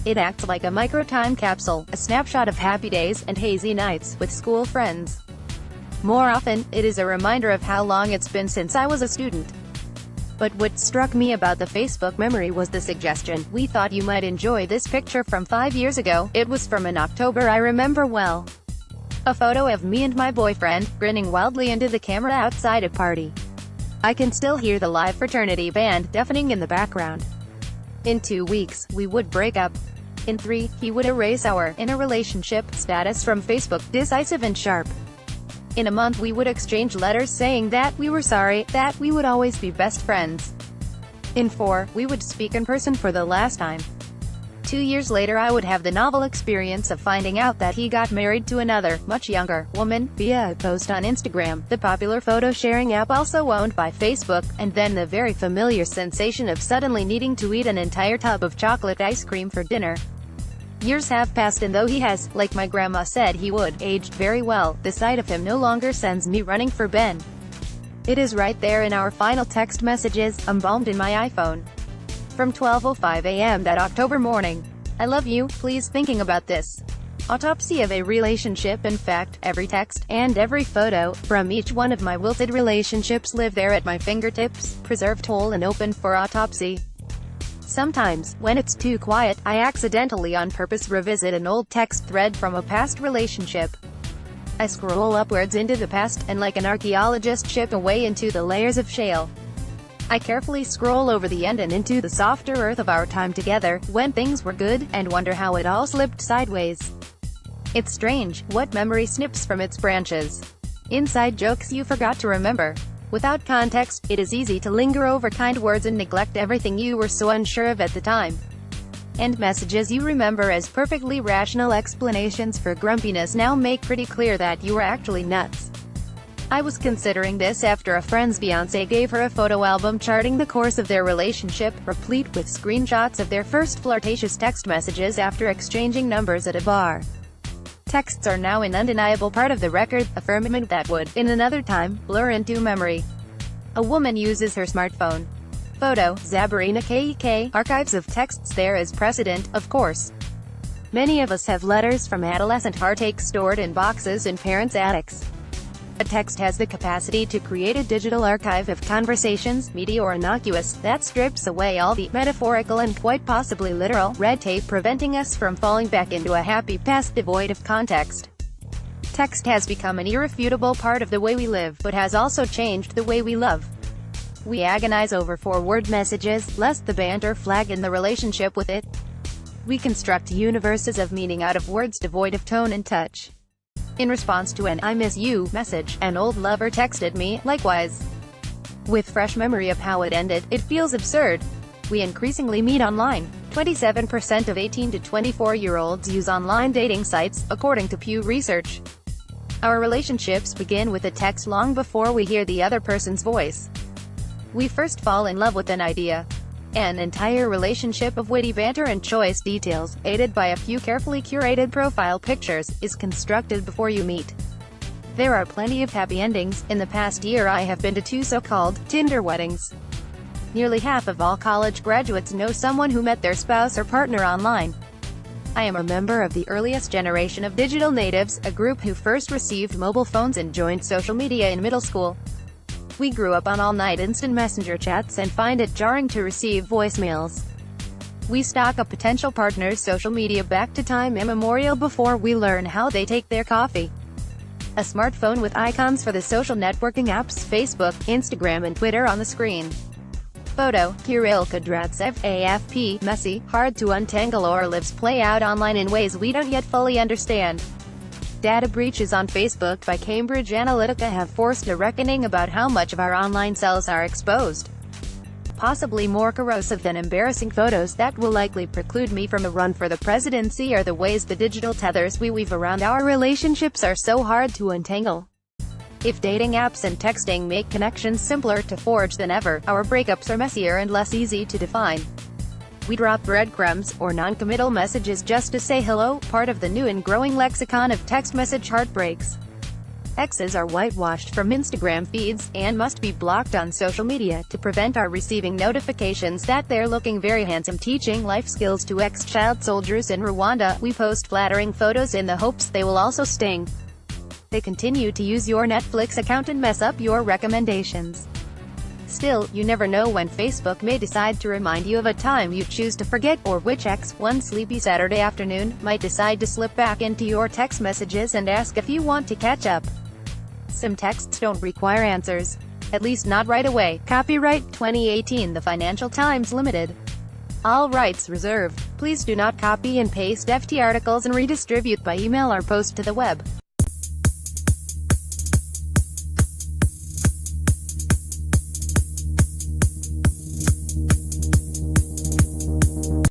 It acts like a micro-time capsule, a snapshot of happy days and hazy nights with school friends. More often, it is a reminder of how long it's been since I was a student. But what struck me about the Facebook memory was the suggestion. We thought you might enjoy this picture from 5 years ago. It was from an October I remember well. A photo of me and my boyfriend, grinning wildly into the camera outside a party. I can still hear the live fraternity band deafening in the background. In 2 weeks, we would break up. In 3, he would erase our "in a relationship" status from Facebook, decisive and sharp. In a month we would exchange letters saying that we were sorry, that we would always be best friends. In 4, we would speak in person for the last time. 2 years later I would have the novel experience of finding out that he got married to another, much younger, woman, via a post on Instagram, the popular photo-sharing app also owned by Facebook, and then the very familiar sensation of suddenly needing to eat an entire tub of chocolate ice cream for dinner. Years have passed and though he has, like my grandma said he would, aged very well, the sight of him no longer sends me running for Ben. It is right there in our final text messages, embalmed in my iPhone. From 12:05 a.m. that October morning. I love you, please thinking about this. Autopsy of a relationship. In fact, every text, and every photo, from each one of my wilted relationships live there at my fingertips, preserved whole and open for autopsy. Sometimes, when it's too quiet, I accidentally on purpose revisit an old text thread from a past relationship. I scroll upwards into the past, and like an archaeologist chip away into the layers of shale. I carefully scroll over the end and into the softer earth of our time together, when things were good, and wonder how it all slipped sideways. It's strange, what memory snips from its branches. Inside jokes you forgot to remember. Without context, it is easy to linger over kind words and neglect everything you were so unsure of at the time. And messages you remember as perfectly rational explanations for grumpiness now make pretty clear that you were actually nuts. I was considering this after a friend's fiancé gave her a photo album charting the course of their relationship, replete with screenshots of their first flirtatious text messages after exchanging numbers at a bar. Texts are now an undeniable part of the record, a firmament that would, in another time, blur into memory. A woman uses her smartphone. Photo, Zabarina KK, archives of texts there as precedent, of course. Many of us have letters from adolescent heartache stored in boxes in parents' attics. A text has the capacity to create a digital archive of conversations, meaty or innocuous, that strips away all the metaphorical and quite possibly literal red tape preventing us from falling back into a happy past devoid of context. Text has become an irrefutable part of the way we live, but has also changed the way we love. We agonize over four-word messages, lest the banter flag in the relationship with it. We construct universes of meaning out of words devoid of tone and touch. In response to an "I miss you" message, an old lover texted me, likewise. With fresh memory of how it ended, it feels absurd. We increasingly meet online. 27% of 18 to 24-year-olds use online dating sites, according to Pew Research. Our relationships begin with a text long before we hear the other person's voice. We first fall in love with an idea. An entire relationship of witty banter and choice details, aided by a few carefully curated profile pictures, is constructed before you meet. There are plenty of happy endings. In the past year I have been to 2 so-called Tinder weddings. Nearly half of all college graduates know someone who met their spouse or partner online. I am a member of the earliest generation of digital natives, a group who first received mobile phones and joined social media in middle school. We grew up on all-night instant messenger chats and find it jarring to receive voicemails. We stalk a potential partner's social media back to time immemorial before we learn how they take their coffee. A smartphone with icons for the social networking apps, Facebook, Instagram and Twitter on the screen. Photo, Kirill Kudratsev, AFP, messy, hard to untangle or lives play out online in ways we don't yet fully understand. Data breaches on Facebook by Cambridge Analytica have forced a reckoning about how much of our online selves are exposed. Possibly more corrosive than embarrassing photos that will likely preclude me from a run for the presidency are the ways the digital tethers we weave around our relationships are so hard to untangle. If dating apps and texting make connections simpler to forge than ever, our breakups are messier and less easy to define. We drop breadcrumbs, or non-committal messages just to say hello, part of the new and growing lexicon of text message heartbreaks. Exes are whitewashed from Instagram feeds, and must be blocked on social media, to prevent our receiving notifications that they're looking very handsome teaching life skills to ex-child soldiers in Rwanda. We post flattering photos in the hopes they will also sting. They continue to use your Netflix account and mess up your recommendations. Still, you never know when Facebook may decide to remind you of a time you choose to forget, or which ex, one sleepy Saturday afternoon, might decide to slip back into your text messages and ask if you want to catch up. Some texts don't require answers. At least not right away. Copyright 2018 The Financial Times Limited. All rights reserved. Please do not copy and paste FT articles and redistribute by email or post to the web.